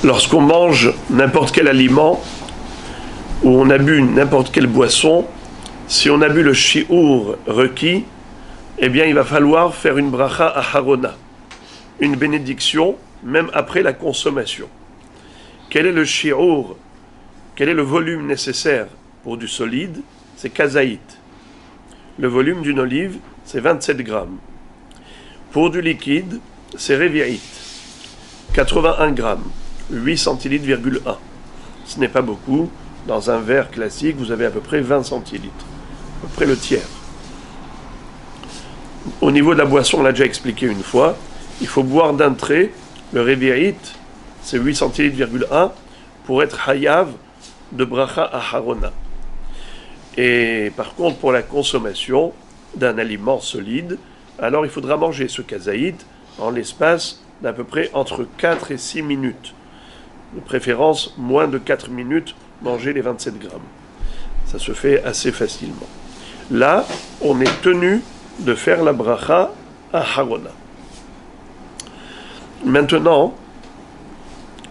Lorsqu'on mange n'importe quel aliment ou on a bu n'importe quelle boisson, si on a bu le shi'ur requis, eh bien il va falloir faire une bracha aharona, une bénédiction même après la consommation. Quel est le shi'ur, quel est le volume nécessaire pour du solide? C'est kazaït. Le volume d'une olive, c'est 27 grammes. Pour du liquide, c'est revi'it, 81 grammes, 8 centilitres,1. Ce n'est pas beaucoup. Dans un verre classique, vous avez à peu près 20 centilitres, à peu près le tiers. Au niveau de la boisson, on l'a déjà expliqué une fois, il faut boire d'un trait, le revi'it, c'est 8 centilitres,1, pour être hayav de bracha aharona. Et par contre, pour la consommation d'un aliment solide, alors il faudra manger ce kazaït en l'espace d'à peu près entre 4 et 6 minutes. De préférence, moins de 4 minutes, manger les 27 grammes. Ça se fait assez facilement. Là, on est tenu de faire la bracha aharona. Maintenant,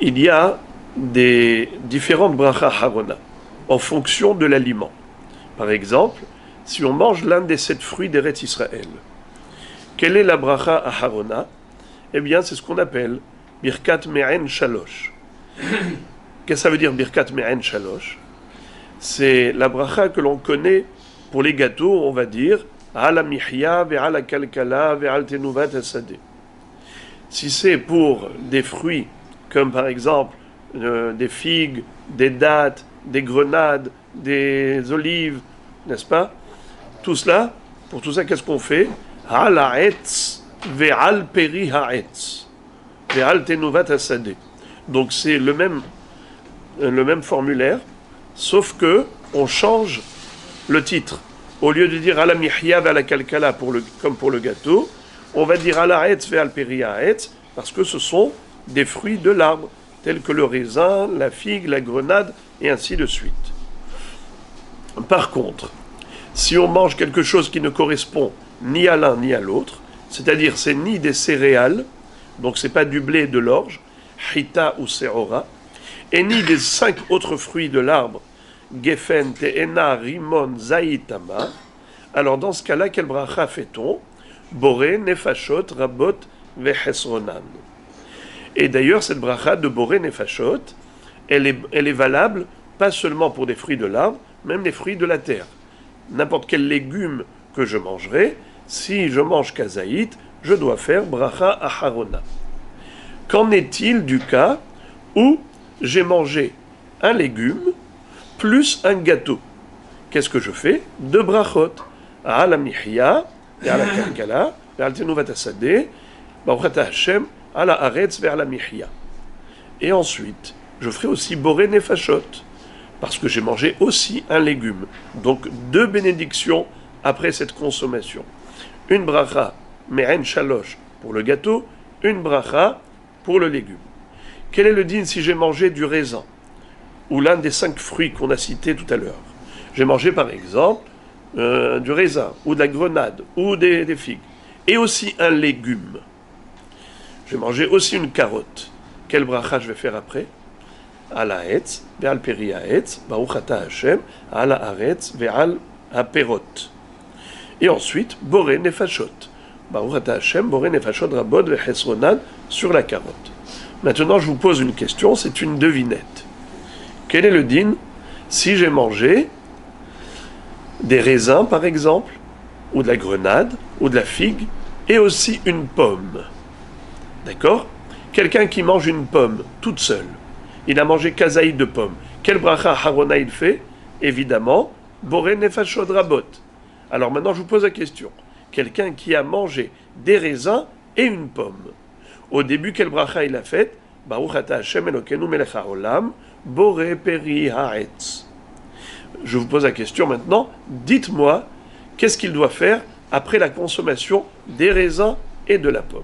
il y a des différentes bracha aharona en fonction de l'aliment. Par exemple, si on mange l'un des 7 fruits d'Eretz Israël, quelle est la bracha aharona? Eh bien, c'est ce qu'on appelle Birkat Me'en Shalosh. Qu'est-ce que ça veut dire Birkat Me'en Shalosh? C'est la bracha que l'on connaît pour les gâteaux, on va dire Ala Mihya ve'ala Kalkala ve'al Tenuvat Asadeh. Si c'est pour des fruits, comme par exemple des figues, des dattes, des grenades, des olives, n'est-ce pas? Tout cela, pour tout ça, qu'est-ce qu'on fait? Al ha'etz ve'al peri ha'etz ve'al tenuvat hasadeh. Donc c'est le même formulaire, sauf que on change le titre. Au lieu de dire ala mihya ve'ala kalkala comme pour le gâteau, on va dire ala ha'etz ve'al peri ha'etz parce que ce sont des fruits de l'arbre, tels que le raisin, la figue, la grenade, et ainsi de suite. Par contre, si on mange quelque chose qui ne correspond ni à l'un ni à l'autre, c'est-à-dire c'est ni des céréales, donc c'est pas du blé et de l'orge, hita ou seora, et ni des 5 autres fruits de l'arbre, gefen, te'ena, rimon, zaïtama, alors dans ce cas-là, quel bracha fait-on? Boré, nefashot, rabot, vechesronan. Et d'ailleurs, cette bracha de boré, nefashot, elle est valable pas seulement pour des fruits de l'arbre, même les fruits de la terre. N'importe quel légume que je mangerai, si je mange kazaït, je dois faire bracha aharona. Qu'en est-il du cas où j'ai mangé un légume plus un gâteau? Qu'est-ce que je fais? 2 brachot. Ala mihya, ala kalkala, ala tenuvat hasadeh, baruch Hashem, ala haaretz vers la mihya. Et ensuite, je ferai aussi boré nefashot, parce que j'ai mangé aussi un légume. Donc 2 bénédictions après cette consommation. Une bracha me'en shalosh pour le gâteau, une bracha pour le légume. Quel est le din si j'ai mangé du raisin ou l'un des 5 fruits qu'on a cités tout à l'heure? J'ai mangé par exemple du raisin ou de la grenade ou des figues et aussi un légume. J'ai mangé aussi une carotte. Quelle bracha je vais faire après? Ala etz ve'al peri ha'etz, baruch ata Hashem, ala haaretz ve'al haperot. Et ensuite, boré nefashot. Baruch ata Hashem, boré nefashot rabot vechesronan sur la carotte. Maintenant, je vous pose une question, c'est une devinette. Quel est le din si j'ai mangé des raisins, par exemple, ou de la grenade, ou de la figue, et aussi une pomme? D'accord? Quelqu'un qui mange une pomme toute seule, il a mangé kazaïd de pomme. Quel bracha harona il fait? Évidemment, boré nefashot rabot. Alors maintenant, je vous pose la question. Quelqu'un qui a mangé des raisins et une pomme. Au début, quel bracha il a fait? Baruch ata Hashem Elokeinu melech haolam, boré peri haaretz. Je vous pose la question maintenant. Dites-moi, qu'est-ce qu'il doit faire après la consommation des raisins et de la pomme?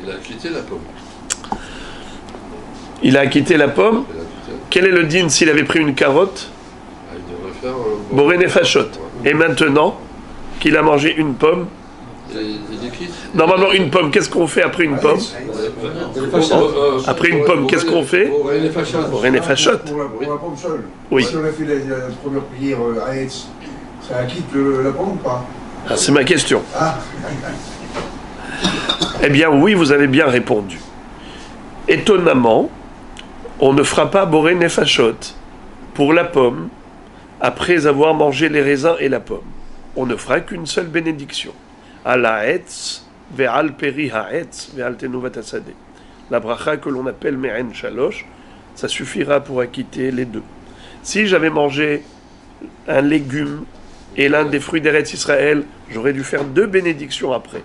Il a quitté la pomme. Il a quitté la pomme. Quel est le din s'il avait pris une carotte? Il devrait faire boré nefashot. Et maintenant qu'il a mangé une pomme, Normalement, une pomme, qu'est-ce qu'on fait après une pomme? Après une pomme, qu'est-ce qu'on fait? René Fachot. Pour la pomme seule. Oui. Si on a fait la première prière à Etz, ça quitte la pomme ou pas? Ah, c'est ma question. Ah. Eh bien, oui, vous avez bien répondu. Étonnamment, on ne fera pas Boré Nefashot pour la pomme après avoir mangé les raisins et la pomme. On ne fera qu'une seule bénédiction. Al ha'etz ve'al peri ha'etz ve'al tenuvat hasadeh. La bracha que l'on appelle Me'en Shalosh, ça suffira pour acquitter les deux. Si j'avais mangé un légume et l'un des fruits d'Eretz Israël, j'aurais dû faire deux bénédictions après.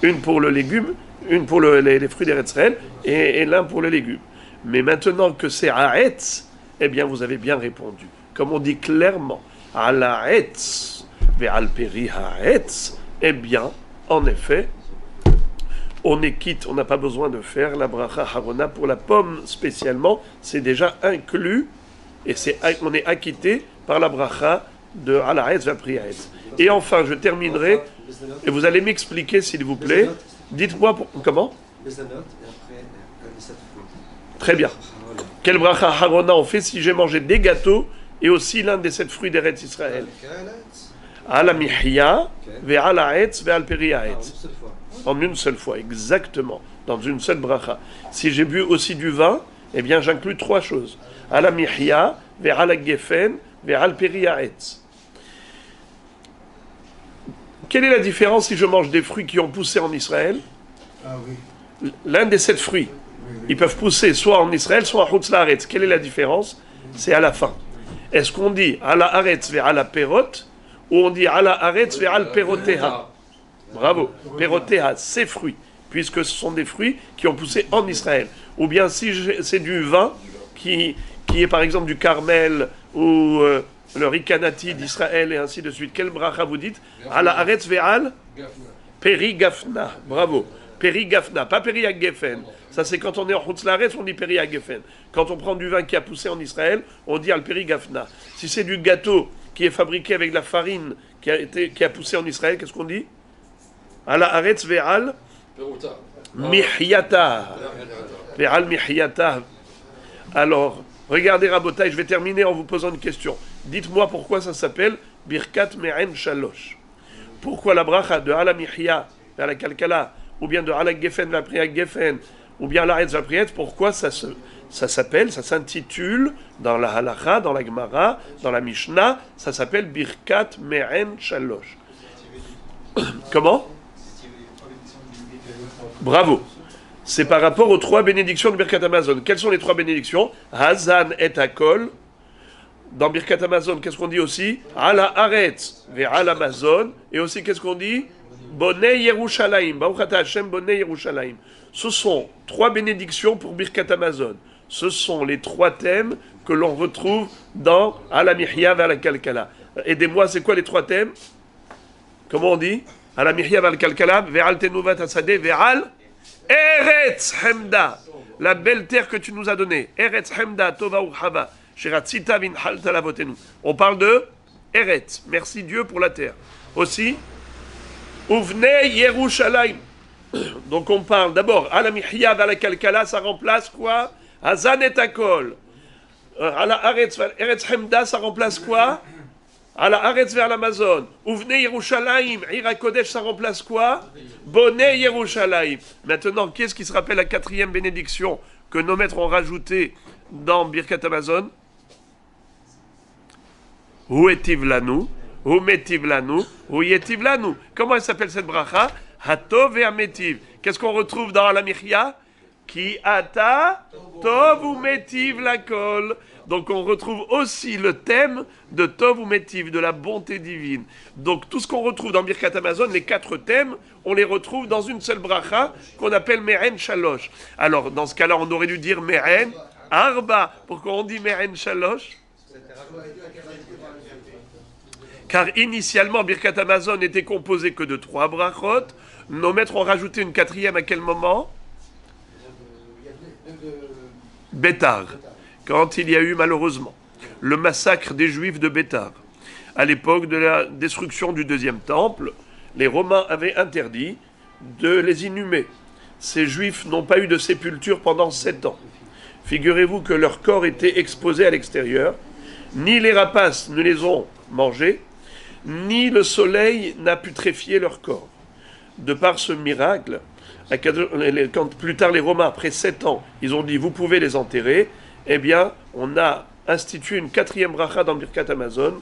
Une pour le légume, une pour les fruits d'Eretz Israël, et l'un pour le légume. Mais maintenant que c'est ha'etz, eh bien vous avez bien répondu. Comme on dit clairement, al ha'etz ve'al peri ha'etz, eh bien, en effet, on est quitte, on n'a pas besoin de faire la bracha harona pour la pomme spécialement, c'est déjà inclus, et on est acquitté par la bracha de al ha'etz ve'al peri ha'etz. Et enfin, je terminerai, et vous allez m'expliquer s'il vous plaît, dites-moi comment? Très bien. Quel bracha harona on fait si j'ai mangé des gâteaux et aussi l'un des 7 fruits d'Eretz Israël? Ala mihya, ve'al ha'etz, ve'al peri ha'etz. En une seule fois, exactement, dans une seule bracha. Si j'ai bu aussi du vin, eh bien j'inclus 3 choses. Ala mihya, ve'al gefen, ve'al peri ha'etz. Quelle est la différence si je mange des fruits qui ont poussé en Israël? Ah oui. L'un des 7 fruits. Ils peuvent pousser soit en Israël, soit à Chutz La'aretz. Quelle est la différence? C'est à la fin. Est-ce qu'on dit ala haaretz ve'ala perot ou on dit ala haaretz ve'al peroteha? Bravo. Peroteha, c'est fruits, puisque ce sont des fruits qui ont poussé en Israël. Ou bien si c'est du vin qui est par exemple du Carmel ou le Rikanati d'Israël et ainsi de suite. Quel bracha vous dites? Ala haaretz ve'al peri gafna. Bravo. Peri gafna, pas peri gefen. Ça, c'est quand on est en Chutz La'aretz, on dit peri gefen. Quand on prend du vin qui a poussé en Israël, on dit al peri gafna. Si c'est du gâteau qui est fabriqué avec la farine qui a poussé en Israël, qu'est-ce qu'on dit? Ala haaretz ve'al mihyata. Ve'al mihyata. Alors, regardez Rabotai, je vais terminer en vous posant une question. Dites-moi pourquoi ça s'appelle Birkat Me'en Shalosh. Pourquoi la bracha de Ala Mihya, vers la Kalkala, ou bien de Ala Gefen, la Priya Gefen, ou bien l'Aretz, la Priet, pourquoi ça s'intitule dans la Halacha, dans la Gemara, dans la Mishnah, ça s'appelle Birkat Me'en Shalosh. Comment? Bravo. C'est par rapport aux 3 bénédictions de Birkat Hamazon. Quelles sont les 3 bénédictions? Hazan et Akol. Dans Birkat Hamazon, qu'est-ce qu'on dit aussi? Ala Haaretz ve'al Hamazon. Et aussi, qu'est-ce qu'on dit? Bonei Yerushalayim. Baruch ata Hashem Bonei Yerushalayim. Ce sont 3 bénédictions pour Birkat Hamazon. Ce sont les 3 thèmes que l'on retrouve dans Ala Mihya ve'al Kalkala. Aidez-moi, c'est quoi les 3 thèmes? Comment on dit? Ala Mihya ve'al Kalkala, ve'al tenuvat hasadeh, ve'al Eretz Hemda. La belle terre que tu nous as donnée. Eretz Hemda, Tova Uchava. Sheratzita vinhalta lavotenu. On parle de Eretz. Merci Dieu pour la terre. Aussi, Uvne Yerushalayim. Donc on parle d'abord, Ala Mihya ve'al Kalkala, ça remplace quoi? Hazan et Akol. Ala Eretz Hemda, ça remplace quoi? Ala Haaretz ve'al Hamazon. Uvne Yerushalayim. Ira Kodesh, ça remplace quoi? Bonei Yerushalayim. Maintenant, qu'est-ce qui se rappelle la 4e bénédiction que nos maîtres ont rajoutée dans Birkat Hamazon? Hu etiv lanu, hu metiv lanu, hu yetiv lanu. Comment elle s'appelle cette bracha? Hatov et Ametiv. Qu'est-ce qu'on retrouve dans la Michya? Ki ata tov ou metiv lakol. Donc on retrouve aussi le thème de tov ou metiv, de la bonté divine. Donc tout ce qu'on retrouve dans Birkat Hamazon, les 4 thèmes, on les retrouve dans une seule bracha qu'on appelle Me'en Shalosh. Alors dans ce cas-là, on aurait dû dire Me'en Arba. Pourquoi on dit Me'en Shalosh? Car initialement, Birkat Hamazon n'était composé que de 3 brachot. Nos maîtres ont rajouté une 4e à quel moment? Bétar. Quand il y a eu malheureusement le massacre des Juifs de Bétar, à l'époque de la destruction du 2e temple, les Romains avaient interdit de les inhumer. Ces Juifs n'ont pas eu de sépulture pendant 7 ans. Figurez-vous que leur corps était exposé à l'extérieur. Ni les rapaces ne les ont mangés, ni le soleil n'a putréfié leur corps. De par ce miracle, quand plus tard les Romains, après 7 ans, ils ont dit vous pouvez les enterrer, eh bien, on a institué une 4e bracha dans Birkat Hamazon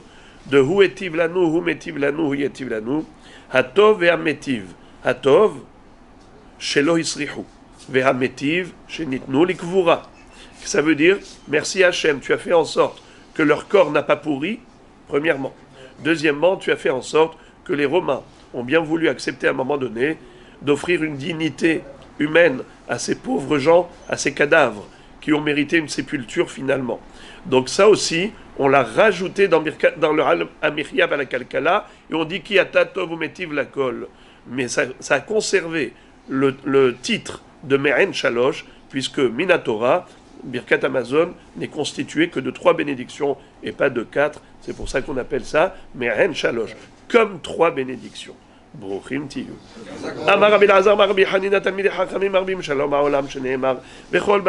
de Hu etiv lanu, Hu metiv lanu, Hu yetiv lanu, Hatov ve hametiv. Hatov, shelo isrihu, ve hametiv, shenitnu likvura. Ça veut dire, merci Hachem, tu as fait en sorte que leur corps n'a pas pourri, premièrement. Deuxièmement, tu as fait en sorte que les Romains ont bien voulu accepter à un moment donné d'offrir une dignité humaine à ces pauvres gens, à ces cadavres, qui ont mérité une sépulture finalement. Donc ça aussi, on l'a rajouté dans le Amiryab à la Kalkala, et on dit qui atatov ou metiv la kol. Mais ça a conservé le titre de Me'en Shalosh, puisque Minatora, Birkat Hamazon, n'est constitué que de 3 bénédictions et pas de 4. C'est pour ça qu'on appelle ça Me'en Shalosh, comme 3 bénédictions. ברוכים תהיו. אמר רבי אלעזר, אמר רבי חנינא, תלמידי חכמים מרבים שלום העולם שנאמר בכל